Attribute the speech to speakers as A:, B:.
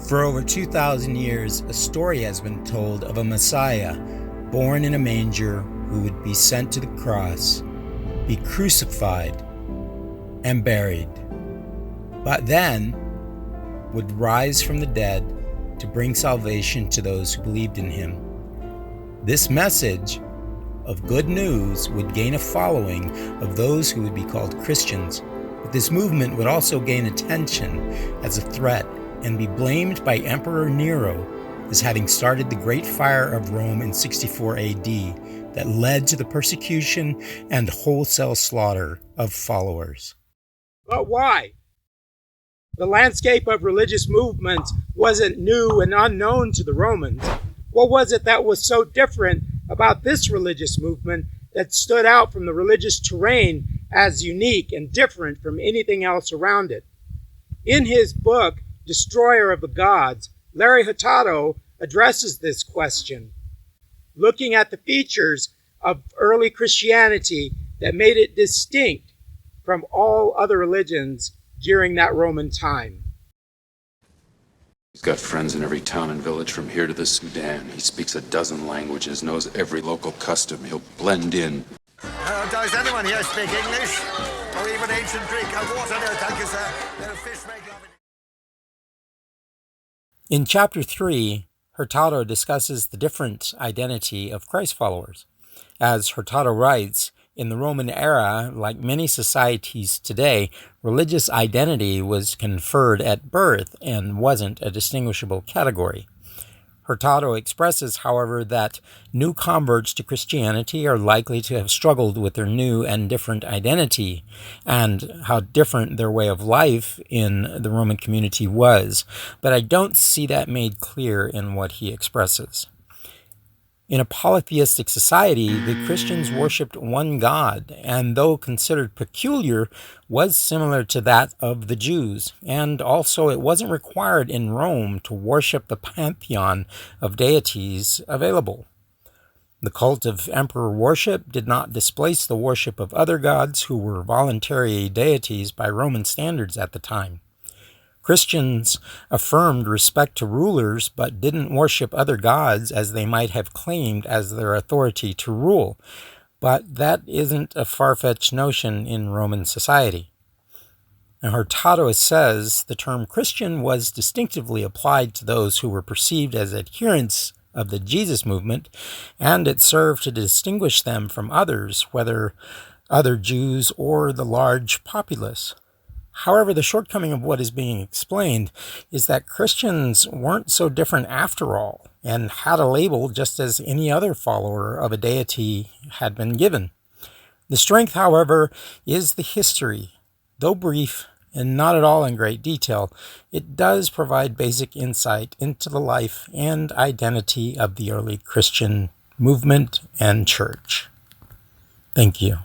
A: For over 2,000 years, a story has been told of a Messiah born in a manger who would be sent to the cross, be crucified, and buried, but then would rise from the dead to bring salvation to those who believed in him. This message of good news would gain a following of those who would be called Christians, but this movement would also gain attention as a threat and be blamed by Emperor Nero as having started the Great Fire of Rome in 64 AD that led to the persecution and wholesale slaughter of followers.
B: But why? The landscape of religious movements wasn't new and unknown to the Romans. What was it that was so different about this religious movement that stood out from the religious terrain as unique and different from anything else around it? In his book, Destroyer of the Gods, Larry Hurtado addresses this question, looking at the features of early Christianity that made it distinct from all other religions during that Roman time.
C: He's got friends in every town and village from here to the Sudan. He speaks a dozen languages, knows every local custom. He'll blend in.
D: Does anyone here speak English? Or even ancient Greek? Water, no, thank you, sir. Fish make love.
A: In Chapter 3, Hurtado discusses the different identity of Christ followers. As Hurtado writes, in the Roman era, like many societies today, religious identity was conferred at birth and wasn't a distinguishable category. Hurtado expresses, however, that new converts to Christianity are likely to have struggled with their new and different identity, and how different their way of life in the Roman community was, but I don't see that made clear in what he expresses. In a polytheistic society, the Christians worshipped one God, and though considered peculiar, was similar to that of the Jews, and also it wasn't required in Rome to worship the pantheon of deities available. The cult of emperor worship did not displace the worship of other gods who were voluntary deities by Roman standards at the time. Christians affirmed respect to rulers, but didn't worship other gods as they might have claimed as their authority to rule. But that isn't a far-fetched notion in Roman society. And Hurtado says the term Christian was distinctively applied to those who were perceived as adherents of the Jesus movement, and it served to distinguish them from others, whether other Jews or the large populace. However, the shortcoming of what is being explained is that Christians weren't so different after all, and had a label just as any other follower of a deity had been given. The strength, however, is the history. Though brief and not at all in great detail, it does provide basic insight into the life and identity of the early Christian movement and church. Thank you.